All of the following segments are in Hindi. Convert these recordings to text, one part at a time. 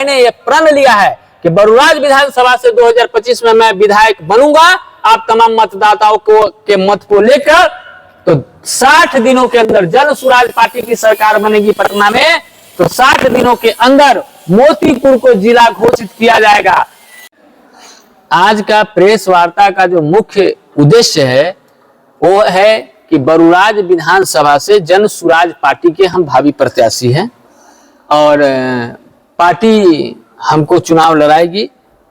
मैंने ये प्रण लिया है कि बरूराज विधानसभा से 2025 में मैं विधायक बनूंगा। आप तमाम मतदाताओं को के मत को लेकर तो 60 दिनों के अंदर जन स्वराज पार्टी की सरकार बनेगी पटना में, तो 60 दिनों के अंदर मोतीपुर को जिला घोषित किया जाएगा। आज का प्रेस वार्ता का जो मुख्य उद्देश्य है वो है कि बरूराज विधानसभा से जन स्वराज पार्टी के हम भावी प्रत्याशी हैं और पार्टी हमको चुनाव लड़ाएगी।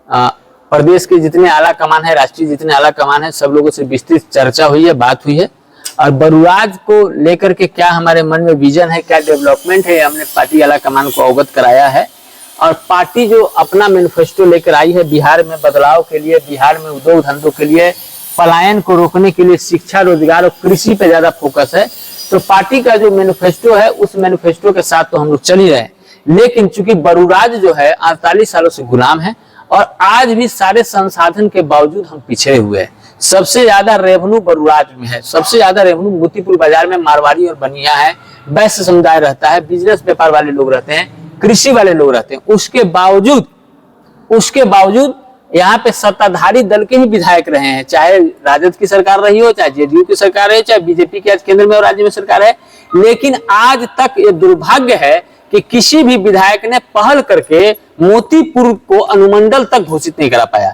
प्रदेश के जितने आला कमान है, राष्ट्रीय जितने आला कमान है, सब लोगों से विस्तृत चर्चा हुई है, बात हुई है और बरूराज को लेकर के क्या हमारे मन में विजन है, क्या डेवलपमेंट है, हमने पार्टी आला कमान को अवगत कराया है। और पार्टी जो अपना मैनिफेस्टो लेकर आई है बिहार में बदलाव के लिए, बिहार में उद्योग धंधों के लिए, पलायन को रोकने के लिए, शिक्षा, रोजगार और कृषि पे ज्यादा फोकस है। तो पार्टी का जो मैनिफेस्टो है उस मैनिफेस्टो के साथ तो हम लोग चल ही रहे हैं, लेकिन चूंकि बरूराज जो है 48 सालों से गुलाम है और आज भी सारे संसाधन के बावजूद हम पिछड़े हुए हैं। सबसे ज्यादा रेवेन्यू बरूराज में है, सबसे ज्यादा रेवेन्यू मोतीपुर बाजार में मारवाड़ी और बनिया है, वैश्य समुदाय रहता है, बिजनेस व्यापार वाले लोग रहते हैं, कृषि वाले लोग रहते हैं। उसके बावजूद यहाँ पे सत्ताधारी दल के ही विधायक रहे हैं, चाहे राजद की सरकार रही हो, चाहे जेडीयू की सरकार है, चाहे बीजेपी की आज केंद्र में और राज्य में सरकार है, लेकिन आज तक ये दुर्भाग्य है कि किसी भी विधायक ने पहल करके मोतीपुर को अनुमंडल तक घोषित नहीं करा पाया।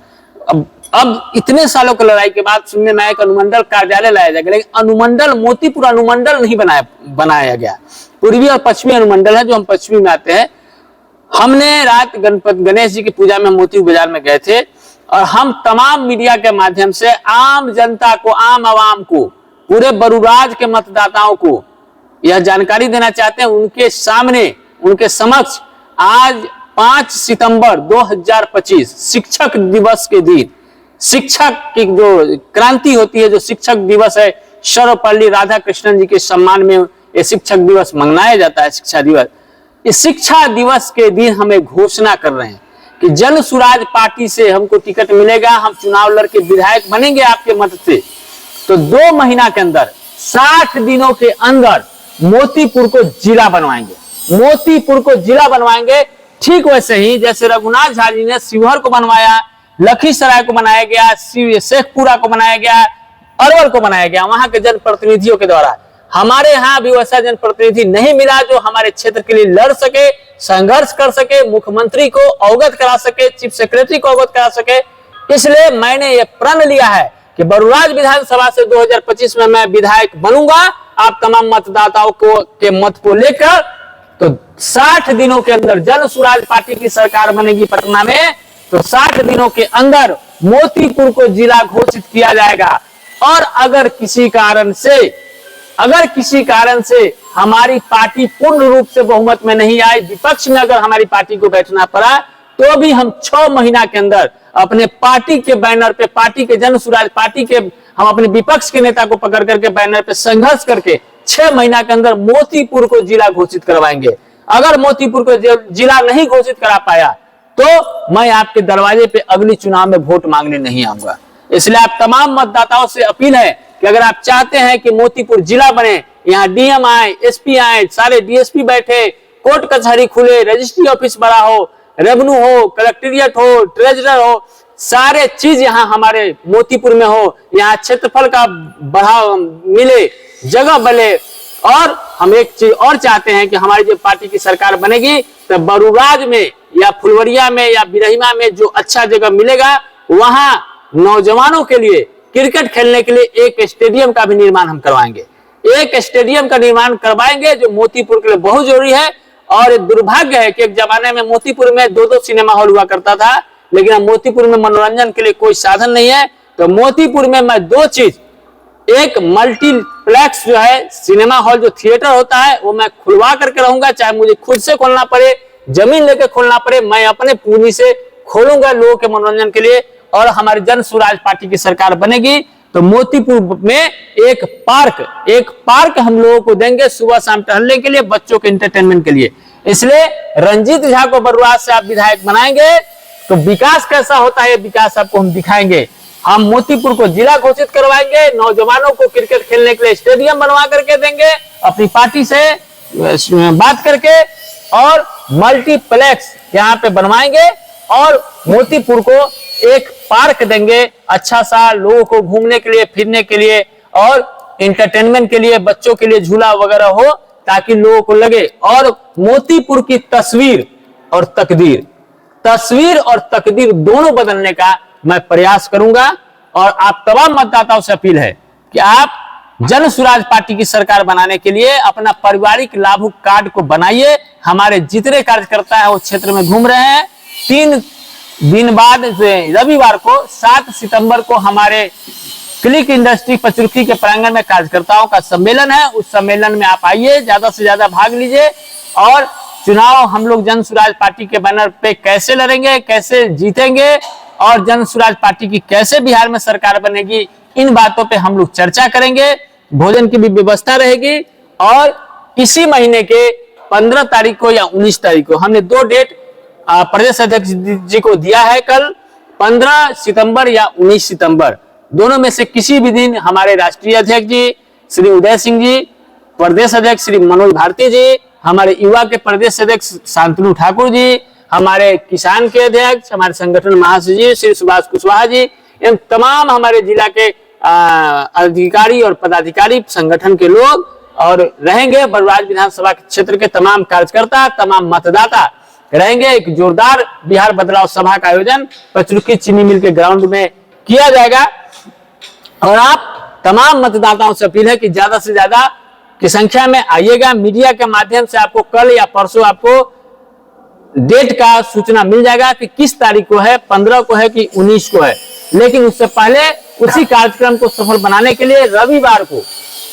अब इतने सालों की लड़ाई के बाद सुनने में आया कि अनुमंडल कार्यालय लाया जाएगा, लेकिन अनुमंडल मोतीपुर अनुमंडल नहीं बनाया गया। पूर्वी और पश्चिमी अनुमंडल है, जो हम पश्चिमी में आते हैं। हमने रात गणेश जी की पूजा में मोतीपुर बाजार में गए थे और हम तमाम मीडिया के माध्यम से आम जनता को, आम आवाम को, पूरे बरूराज के मतदाताओं को यह जानकारी देना चाहते हैं, उनके सामने, उनके समक्ष आज 5 सितंबर 2025 शिक्षक दिवस के दिन, शिक्षक की जो क्रांति होती है, जो शिक्षक दिवस है, सर्वपल्ली राधाकृष्णन जी के सम्मान में ये शिक्षक दिवस मनाया जाता है, शिक्षा दिवस। इस शिक्षा दिवस के दिन हमें घोषणा कर रहे हैं कि जन स्वराज पार्टी से हमको टिकट मिलेगा, हम चुनाव लड़के विधायक बनेंगे आपके मत से। तो 2 महीना के अंदर, 60 दिनों के अंदर मोतीपुर को जिला बनवाएंगे। मोतीपुर को जिला बनवाएंगे। ठीक वैसे ही जैसे रघुनाथ झा जी ने शिवहर को बनवाया, लखीसराय को बनाया गया, शेखपुरा को बनाया गया, अरवल को बनाया गया, वहां के जनप्रतिनिधियों के द्वारा। हमारे यहाँ भी वैसा जनप्रतिनिधि नहीं मिला जो हमारे क्षेत्र के लिए लड़ सके, संघर्ष कर सके, मुख्यमंत्री को अवगत करा सके, चीफ सेक्रेटरी को अवगत करा सके। इसलिए मैंने ये प्रण लिया है कि बरूराज विधानसभा से 2025 में मैं विधायक बनूंगा। आप तमाम मतदाताओं के मत को लेकर तो 60 दिनों के अंदर जन स्वराज पार्टी की सरकार बनेगी पटना में, तो 60 दिनों के अंदर मोतीपुर को जिला घोषित किया जाएगा। और अगर किसी कारण से हमारी पार्टी पूर्ण रूप से बहुमत में नहीं आई, विपक्ष में अगर हमारी पार्टी को बैठना पड़ा, तो भी हम 6 महीना के अंदर अपने पार्टी के बैनर पे, पार्टी के जन स्वराज पार्टी के, हम अपने विपक्ष के नेता को पकड़ करके बैनर पे संघर्ष करके 6 महीना के अंदर मोतीपुर को जिला घोषित करवाएंगे। अगर मोतीपुर को जिला नहीं घोषित करा पाया तो मैं आपके दरवाजे पे अगली चुनाव में वोट मांगने नहीं आऊंगा। इसलिए आप तमाम मतदाताओं से अपील है कि अगर आप चाहते हैं कि मोतीपुर जिला बने, यहाँ डीएम आए, एसपी आए, सारे डीएसपी बैठे, कोर्ट कचहरी खुले, रजिस्ट्री ऑफिस बड़ा हो, रेवेन्यू हो, कलेक्ट्रेट हो, ट्रेजरर हो, सारे चीज यहाँ हमारे मोतीपुर में हो, यहाँ क्षेत्रफल का बढ़ाव मिले, जगह बने। और हम एक चीज और चाहते हैं कि हमारी जो पार्टी की सरकार बनेगी तो बरूराज में या फुलवरिया में या बिरहिमा में जो अच्छा जगह मिलेगा, वहां नौजवानों के लिए क्रिकेट खेलने के लिए एक स्टेडियम का भी निर्माण हम करवाएंगे। एक स्टेडियम का निर्माण करवाएंगे जो मोतीपुर के लिए बहुत जरूरी है। और दुर्भाग्य है कि एक जमाने में मोतीपुर में 2-2 सिनेमा हॉल हुआ करता था, लेकिन अब मोतीपुर में मनोरंजन के लिए कोई साधन नहीं है। तो मोतीपुर में मैं 2 चीज, एक मल्टीप्लेक्स जो है सिनेमा हॉल, जो थिएटर होता है, वो मैं खुलवा करके रहूंगा, चाहे मुझे खुद से खोलना पड़े, जमीन लेके खोलना पड़े, मैं अपने पूंजी से खोलूंगा लोगों के मनोरंजन के लिए। और हमारी जन स्वराज पार्टी की सरकार बनेगी तो मोतीपुर में एक पार्क हम लोगों को देंगे सुबह शाम टहलने के लिए, बच्चों के एंटरटेनमेंट के लिए। इसलिए रंजीत झा को बरूराज से आप विधायक बनाएंगे तो विकास कैसा होता है, विकास आपको हम दिखाएंगे। हम मोतीपुर को जिला घोषित करवाएंगे, नौजवानों को क्रिकेट खेलने के लिए स्टेडियम बनवा करके देंगे, अपनी पार्टी से बात करके और मल्टीप्लेक्स यहाँ पे बनवाएंगे और मोतीपुर को एक पार्क देंगे अच्छा सा, लोगों को घूमने के लिए, फिरने के लिए और इंटरटेनमेंट के लिए, बच्चों के लिए झूला वगैरह हो, ताकि लोगों को लगे। और मोतीपुर की तस्वीर और तकदीर दोनों बदलने का मैं प्रयास करूंगा। और आप तमाम मतदाताओं से अपील है कि आप जन सुराज पार्टी की सरकार बनाने के लिए अपना पारिवारिक लाभुक कार्ड को बनाइए। हमारे जितने कार्यकर्ता है वो क्षेत्र में घूम रहे हैं। 3 दिन बाद रविवार को 7 सितंबर को हमारे क्लिक इंडस्ट्री पचरुखी के प्रांगण में कार्यकर्ताओं का सम्मेलन है। उस सम्मेलन में आप आइए, ज्यादा से ज्यादा भाग लीजिए और चुनाव हम लोग जन सुराज पार्टी के बैनर पे कैसे लड़ेंगे, कैसे जीतेंगे और जन सुराज पार्टी की कैसे बिहार में सरकार बनेगी, इन बातों पे हम लोग चर्चा करेंगे। भोजन की भी व्यवस्था रहेगी। और इसी महीने के 15 तारीख को या 19 तारीख को हमने 2 डेट प्रदेश अध्यक्ष जी को दिया है। कल 15 सितंबर या 19 सितंबर, दोनों में से किसी भी दिन हमारे राष्ट्रीय अध्यक्ष जी श्री उदय सिंह जी, प्रदेश अध्यक्ष श्री मनोज भारती जी, हमारे युवा के प्रदेश अध्यक्ष शांतनु ठाकुर जी, हमारे किसान के अध्यक्ष, हमारे संगठन महासचिव श्री सुभाष कुशवाहा जी, इन तमाम हमारे जिला के अधिकारी और पदाधिकारी, संगठन के लोग और रहेंगे। बरवाज विधानसभा क्षेत्र के तमाम कार्यकर्ता, तमाम मतदाता रहेंगे। एक जोरदार बिहार बदलाव सभा का आयोजन पचरुखी चीनी मिल के ग्राउंड में किया जाएगा। और आप तमाम मतदाताओं से अपील है कि ज्यादा से ज्यादा की संख्या में आइएगा। मीडिया के माध्यम से आपको कल या परसों आपको डेट का सूचना मिल जाएगा कि किस तारीख को है, 15 को है कि 19 को है। लेकिन उससे पहले उसी कार्यक्रम को सफल बनाने के लिए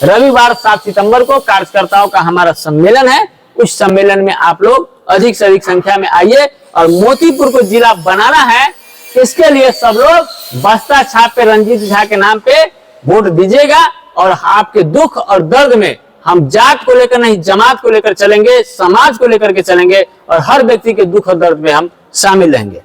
रविवार 7 सितंबर को कार्यकर्ताओं का हमारा सम्मेलन है। उस सम्मेलन में आप लोग अधिक से अधिक संख्या में आइए और मोतीपुर को जिला बनाना है। इसके लिए सब लोग बस्ता छाप पे रंजीत झा के नाम पे वोट दीजिएगा। और आपके दुख और दर्द में हम जात को लेकर नहीं, जमात को लेकर चलेंगे, समाज को लेकर के चलेंगे और हर व्यक्ति के दुख और दर्द में हम शामिल रहेंगे।